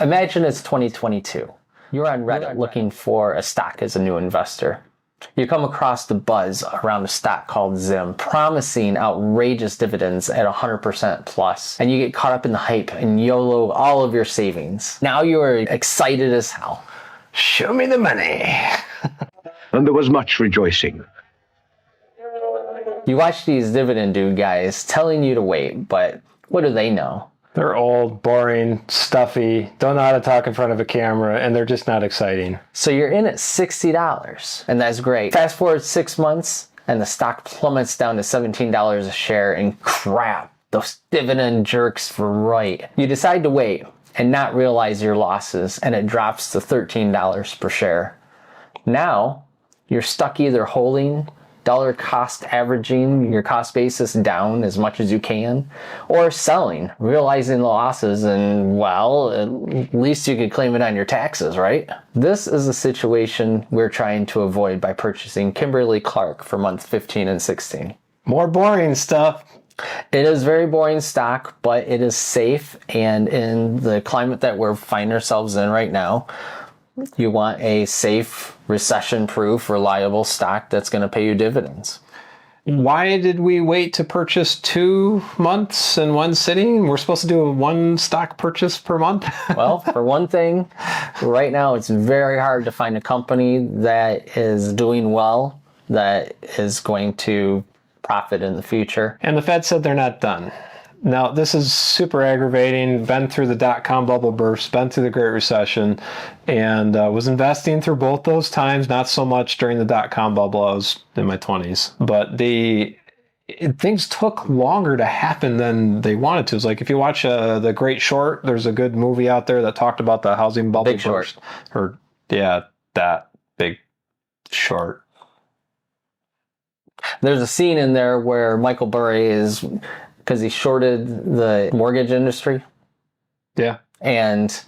Imagine it's 2022. You're on Reddit looking for a stock as a new investor. You come across the buzz around a stock called Zim, promising outrageous dividends at 100% plus, and you get caught up in the hype and YOLO all of your savings. Now you are excited as hell. Show me the money. And there was much rejoicing. You watch these dividend dude guys telling you to wait, but what do they know? They're old, boring, stuffy, don't know how to talk in front of a camera, and they're just not exciting. So you're in at $60, and that's great. Fast forward 6 months, and the stock plummets down to $17 a share, and crap, those dividend jerks were right. You decide to wait and not realize your losses, and it drops to $13 per share. Now, you're stuck either holding dollar cost averaging your cost basis down as much as you can, or selling, realizing the losses, and well, at least you could claim it on your taxes, right? This is a situation we're trying to avoid by purchasing Kimberly Clark for months 15 and 16. More boring stuff. It is very boring stock, but it is safe, and in the climate that we're finding ourselves in right now, you want a safe, recession-proof, reliable stock that's going to pay you dividends. Why did we wait to purchase 2 months in one sitting? We're supposed to do a 1 stock purchase per month? Well, for one thing, right now it's very hard to find a company that is doing well, that is going to profit in the future. And the Fed said they're not done. Now, this is super aggravating. Been through the dot-com bubble burst, been through the Great Recession, and was investing through both those times. Not so much during the dot-com bubble. I was in my 20s. But things took longer to happen than they wanted to. It's like if you watch The Great Short, there's a good movie out there that talked about the housing bubble Big burst. Short. That Big Short. There's a scene in there where Michael Burry is, because he shorted the mortgage industry. Yeah. And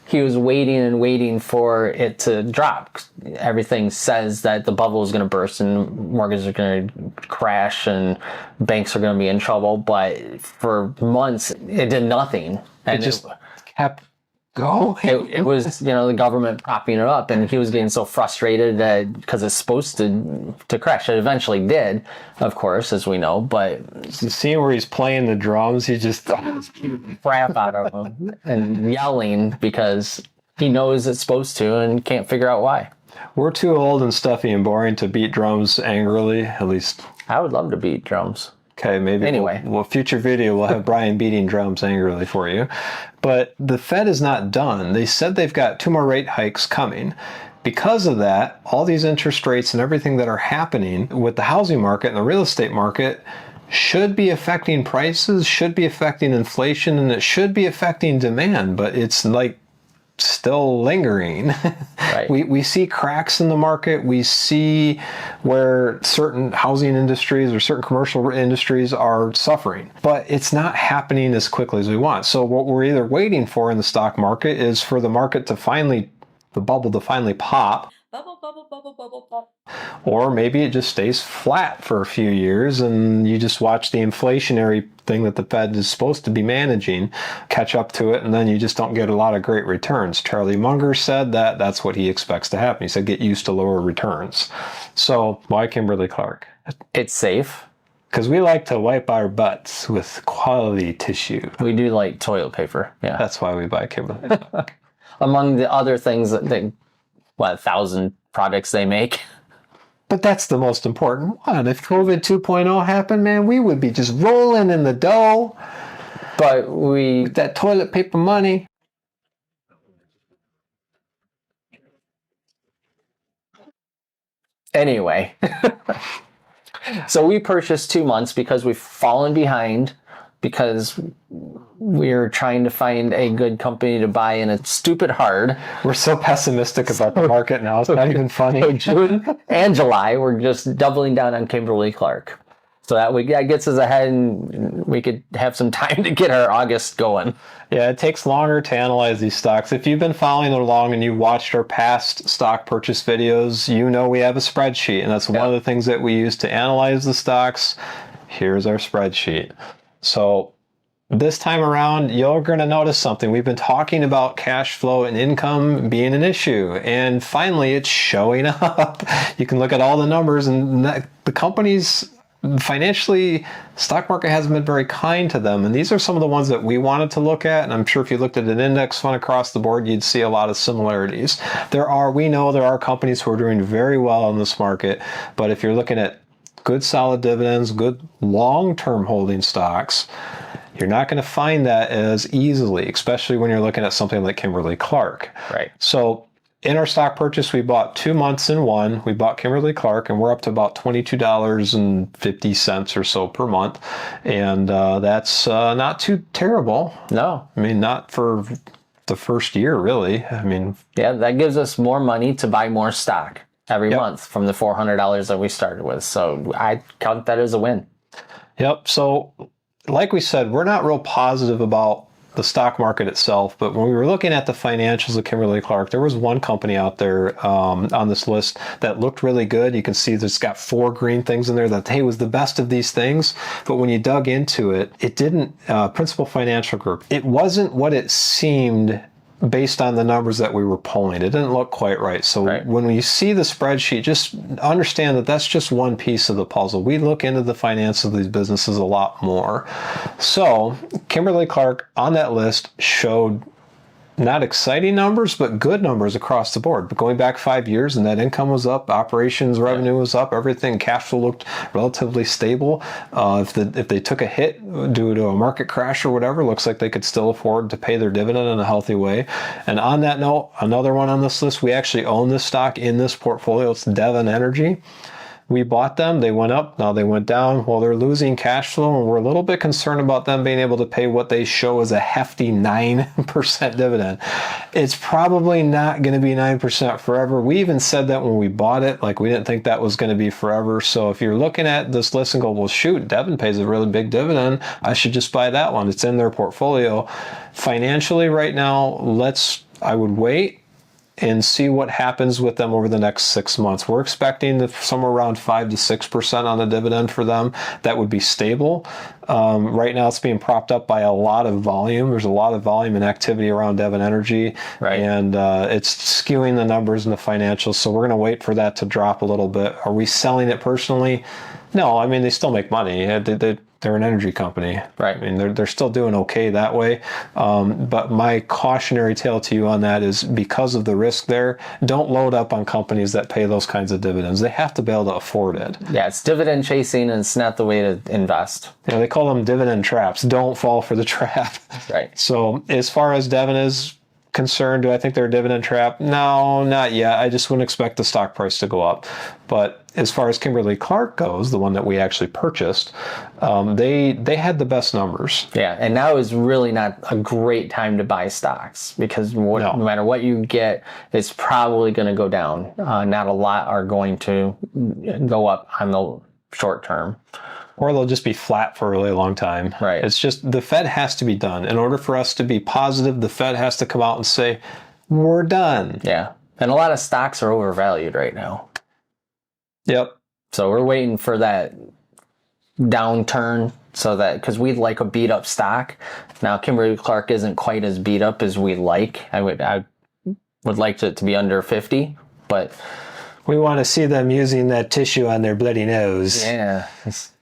he was waiting and waiting for it to drop. Everything says that the bubble is going to burst and mortgages are going to crash and banks are going to be in trouble. But for months, it did nothing. And it just kept going. It was, the government propping it up, and he was getting so frustrated that because it's supposed to crash. It eventually did, of course, as we know. But the scene where he's playing the drums, he just crap out of him and yelling because he knows it's supposed to and can't figure out why. We're too old and stuffy and boring to beat drums angrily. At least I would love to beat drums. Okay, maybe anyway. Well, future video, we'll have Brian beating drums angrily for you. But the Fed is not done. They said they've got 2 more rate hikes coming. Because of that, all these interest rates and everything that are happening with the housing market and the real estate market should be affecting prices, should be affecting inflation, and it should be affecting demand. But it's like still lingering. Right. We see cracks in the market. We see where certain housing industries or certain commercial industries are suffering, but it's not happening as quickly as we want. So what we're either waiting for in the stock market is for the market to the bubble to finally pop. Bubble, bubble, bubble, bubble, bubble. Or maybe it just stays flat for a few years and you just watch the inflationary thing that the Fed is supposed to be managing catch up to it, and then you just don't get a lot of great returns. Charlie Munger said that that's what he expects to happen. He said get used to lower returns. So why Kimberly Clark? It's safe. Because we like to wipe our butts with quality tissue. We do like toilet paper. Yeah. That's why we buy Kimberly. Among the other things that 1,000 products they make. But that's the most important one. If COVID 2.0 happened, man, we would be just rolling in the dough. But with that toilet paper money. Anyway. So we purchased 2 months because we've fallen behind, because we're trying to find a good company to buy, and it's stupid hard. We're so pessimistic about the market now. It's not even funny. So June and July, we're just doubling down on Kimberly Clark. So that gets us ahead, and we could have some time to get our August going. Yeah, it takes longer to analyze these stocks. If you've been following along and you watched our past stock purchase videos, you know we have a spreadsheet, and that's one of the things that we use to analyze the stocks. Here's our spreadsheet. So This time around, you're going to notice something. We've been talking about cash flow and income being an issue, and finally it's showing up. You can look at all the numbers, and the companies financially, stock market hasn't been very kind to them. And these are some of the ones that we wanted to look at. And I'm sure if you looked at an index fund across the board, you'd see a lot of similarities. We know there are companies who are doing very well in this market, but if you're looking at good solid dividends, good long-term holding stocks, you're not going to find that as easily, especially when you're looking at something like Kimberly Clark. Right. So in our stock purchase, we bought 2 months in one. We bought Kimberly Clark, and we're up to about $22.50 or so per month. And that's not too terrible. No. I mean, not for the first year, really. I mean, yeah, that gives us more money to buy more stock every month from the $400 that we started with. So I count that as a win. Yep. So like we said, we're not real positive about the stock market itself, but when we were looking at the financials of Kimberly Clark, there was one company out there on this list that looked really good. You can see there's got 4 green things in there that, hey, was the best of these things. But when you dug into it, it didn't, Principal Financial Group, it wasn't what it seemed based on the numbers that we were pulling. It didn't look quite right. So when we see the spreadsheet, just understand that that's just one piece of the puzzle. We look into the finance of these businesses a lot more. So Kimberly Clark on that list showed not exciting numbers, but good numbers across the board. But going back 5 years, and net income was up, operations revenue was up, everything, cash flow looked relatively stable. If they took a hit due to a market crash or whatever, looks like they could still afford to pay their dividend in a healthy way. And on that note, another one on this list, we actually own this stock in this portfolio. It's Dividend Energy. We bought them, they went up, now they went down. Well, they're losing cash flow, and we're a little bit concerned about them being able to pay what they show as a hefty 9% dividend. It's probably not going to be 9% forever. We even said that when we bought it, like we didn't think that was going to be forever. So if you're looking at this list and go, well, shoot, Devon pays a really big dividend, I should just buy that one. It's in their portfolio. Financially right now, I would wait and see what happens with them over the next 6 months. We're expecting somewhere around 5 to 6% on the dividend for them. That would be stable. Right now it's being propped up by a lot of volume. There's a lot of volume and activity around Devon Energy, and it's skewing the numbers and the financials. So we're going to wait for that to drop a little bit. Are we selling it personally? No, I mean, they still make money. They're an energy company. Right. I mean, they're still doing okay that way. But my cautionary tale to you on that is because of the risk there, don't load up on companies that pay those kinds of dividends. They have to be able to afford it. Yeah, it's dividend chasing, and it's not the way to invest. You know, they call them dividend traps. Don't fall for the trap. Right. So as far as Devon is concerned, do I think they're a dividend trap? No, not yet. I just wouldn't expect the stock price to go up. But as far as Kimberly Clark goes, the one that we actually purchased, they had the best numbers. Yeah, and now is really not a great time to buy stocks because no matter what you get, it's probably going to go down. Not a lot are going to go up on the short term. Or they'll just be flat for a really long time. Right. It's just the Fed has to be done. In order for us to be positive, the Fed has to come out and say, we're done. Yeah. And a lot of stocks are overvalued right now. Yep. So we're waiting for that downturn so that, because we'd like a beat up stock. Now, Kimberly Clark isn't quite as beat up as we like. I would like it to be under 50, but we want to see them using that tissue on their bloody nose. Yeah.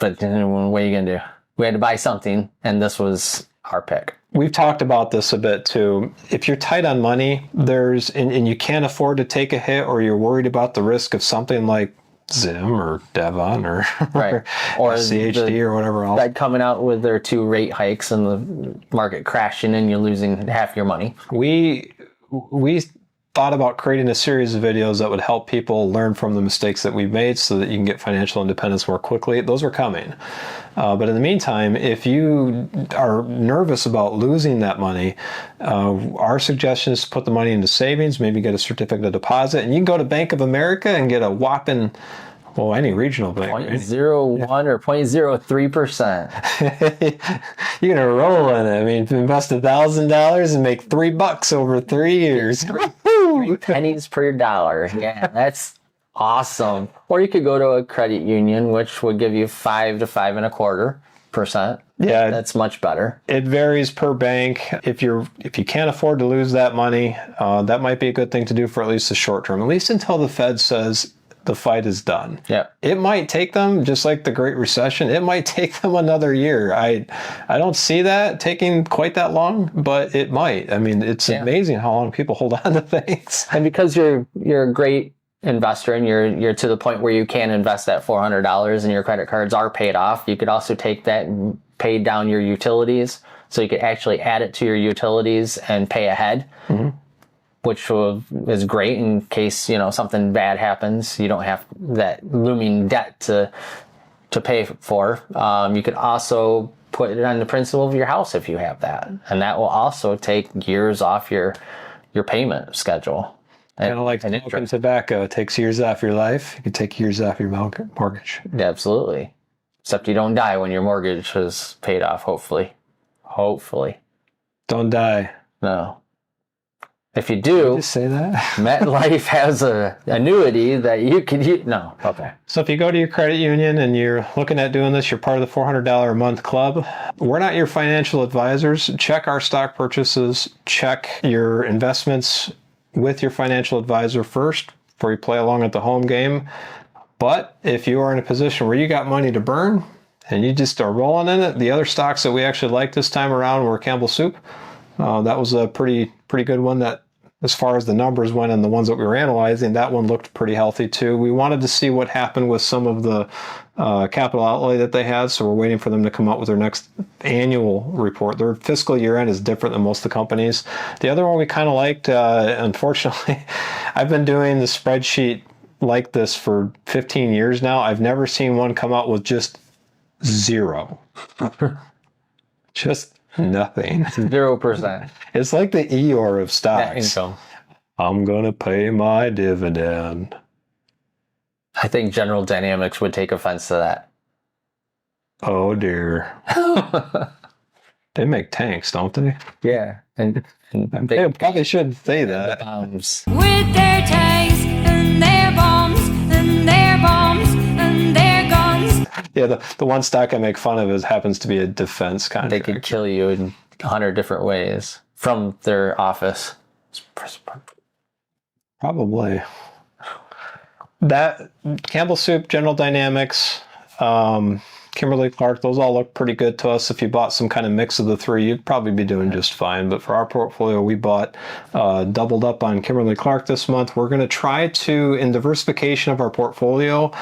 But what are you going to do? We had to buy something, and this was our pick. We've talked about this a bit too. If you're tight on money, and you can't afford to take a hit, or you're worried about the risk of something like Zim or Devon or CHD or whatever else. Fed coming out with their 2 rate hikes and the market crashing and you're losing half your money. We thought about creating a series of videos that would help people learn from the mistakes that we've made so that you can get financial independence more quickly. Those are coming. But in the meantime, if you are nervous about losing that money, our suggestion is to put the money into savings, maybe get a certificate of deposit, and you can go to Bank of America and get a whopping, well, any regional bank. 0.01 or 0.03%. You're going to roll in it. I mean, invest $1,000 and make $3 over 3 years. 3 pennies per dollar. Yeah, that's awesome. Or you could go to a credit union, which would give you 5 to 5.25. Yeah, That's much better. it varies per bank. If you can't afford to lose that money, that might be a good thing to do for at least the short term, at least until the Fed says the fight is done. Yeah. It might take them, just like the Great Recession, it might take them another year. I don't see that taking quite that long, but it might. I mean, it's amazing how long people hold on to things. And because you're a great investor and you're to the point where you can invest that $400 and your credit cards are paid off, you could also take that and pay down your utilities. So you could actually add it to your utilities and pay ahead. Which is great in case, something bad happens. You don't have that looming debt to pay for. You could also put it on the principal of your house if you have that. And that will also take years off your payment schedule. Kind of like smoking tobacco. It takes years off your life. You can take years off your mortgage. Yeah, absolutely. Except you don't die when your mortgage is paid off, hopefully. Hopefully. Don't die. No. If you do, just say that. MetLife has a annuity that you could use. No, okay. So if you go to your credit union and you're looking at doing this, you're part of the $400 a month club. We're not your financial advisors. Check our stock purchases. Check your investments with your financial advisor first before you play along at the home game. But if you are in a position where you got money to burn and you just are rolling in it, the other stocks that we actually liked this time around were Campbell Soup. That was a pretty good one that, as far as the numbers went and the ones that we were analyzing, that one looked pretty healthy too. We wanted to see what happened with some of the capital outlay that they had, so we're waiting for them to come out with their next annual report. Their fiscal year end is different than most of the companies. The other one we kind of liked, unfortunately, I've been doing the spreadsheet like this for 15 years now. I've never seen one come out with just zero. Just nothing. 0%. It's like the Eeyore of stocks. Net income. I'm going to pay my dividend. I think General Dynamics would take offense to that. Oh, dear. They make tanks, don't they? Yeah. And They probably shouldn't say that. bombs. With their tanks and their bombs and their bombs and their guns. Yeah, the one stock I make fun of happens to be a defense They contract. could kill you in 100 different ways from their office. Probably. That Campbell Soup, General Dynamics, Kimberly Clark, those all look pretty good to us. If you bought some kind of mix of the three, you'd probably be doing just fine. But for our portfolio, we bought doubled up on Kimberly Clark this month. We're going to try to, in diversification of our portfolio,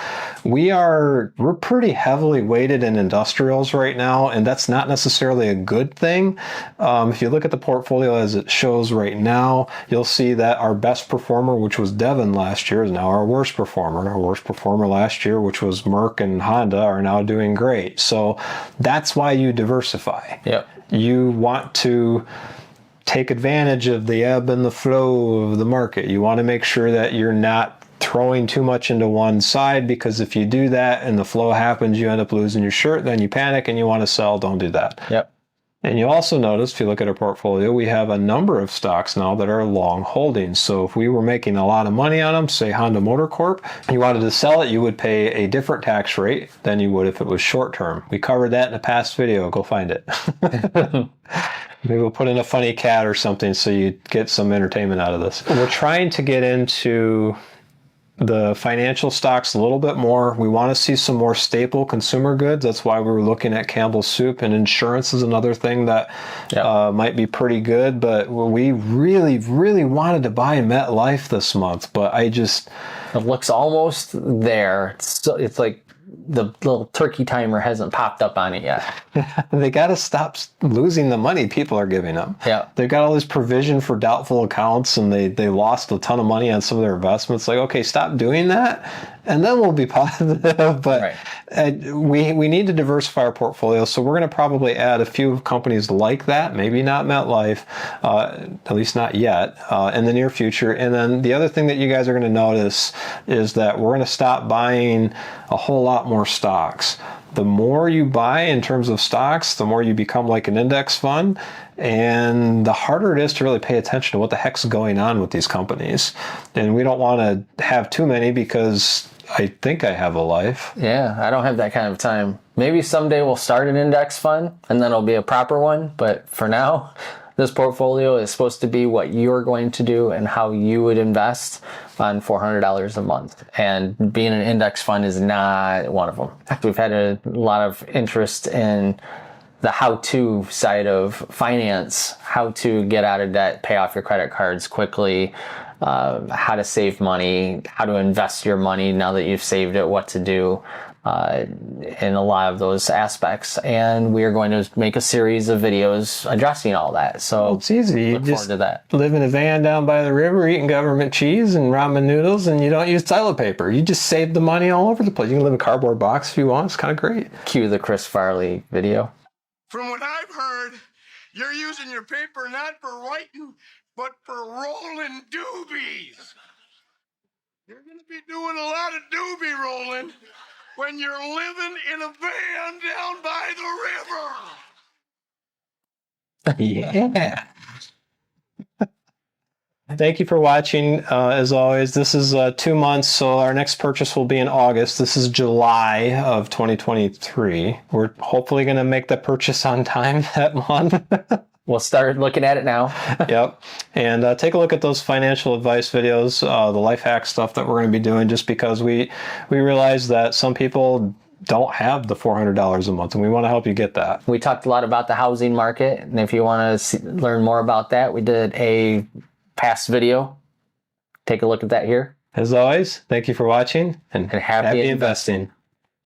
we're pretty heavily weighted in industrials right now, and that's not necessarily a good thing. If you look at the portfolio as it shows right now, you'll see that our best performer, which was Devon last year, is now our worst performer. And our worst performer last year, which was Merck and Honda, are now doing great. So that's why you diversify. Yep. You want to take advantage of the ebb and the flow of the market. You want to make sure that you're not throwing too much into one side, because if you do that and the flow happens, you end up losing your shirt, then you panic and you want to sell. Don't do that. Yep. And you also notice, if you look at our portfolio, we have a number of stocks now that are long holdings. So if we were making a lot of money on them, say Honda Motor Corp, you wanted to sell it, you would pay a different tax rate than you would if it was short term. We covered that in a past video. Go find it. Maybe we'll put in a funny cat or something so you get some entertainment out of this. We're trying to get into the financial stocks a little bit more. We want to see some more staple consumer goods. That's why we were looking at Campbell Soup, and insurance is another thing that might be pretty good. But we really, really wanted to buy MetLife this month, but it looks almost there. It's like the little turkey timer hasn't popped up on it yet. They got to stop losing the money people are giving them. Yeah. They've got all this provision for doubtful accounts, and they lost a ton of money on some of their investments. Like, okay, stop doing that, and then we'll be positive. But we need to diversify our portfolio, so we're going to probably add a few companies like that, maybe not MetLife, at least not yet, in the near future. And then the other thing that you guys are going to notice is that we're going to stop buying a whole lot more stocks. The more you buy in terms of stocks, the more you become like an index fund, and the harder it is to really pay attention to what the heck's going on with these companies. And we don't want to have too many, because I think I have a life. Yeah, I don't have that kind of time. Maybe someday we'll start an index fund and then it'll be a proper one. But for now, this portfolio is supposed to be what you're going to do and how you would invest on $400 a month. And being an index fund is not one of them. We've had a lot of interest in the how-to side of finance, how to get out of debt, pay off your credit cards quickly, how to save money, how to invest your money now that you've saved it, what to do in a lot of those aspects. And we are going to make a series of videos addressing all that. So It's easy. You look just forward to that. live in a van down by the river eating government cheese and ramen noodles, and you don't use toilet paper. You just save the money all over the place. You can live in a cardboard box if you want. It's kind of great. Cue the Chris Farley video. From what I've heard, you're using your paper not for writing, but for rolling doobies. You're going to be doing a lot of doobie rolling when you're living in a van down by the river. Yeah. Thank you for watching. As always, this is 2 months, so our next purchase will be in August. This is July of 2023. We're hopefully going to make the purchase on time that month. We'll start looking at it now. Yep. And take a look at those financial advice videos, the life hack stuff that we're going to be doing, just because we realize that some people don't have the $400 a month, and we want to help you get that. We talked a lot about the housing market, and if you want to learn more about that, we did a past video. Take a look at that here. As always, thank you for watching, and And happy investing.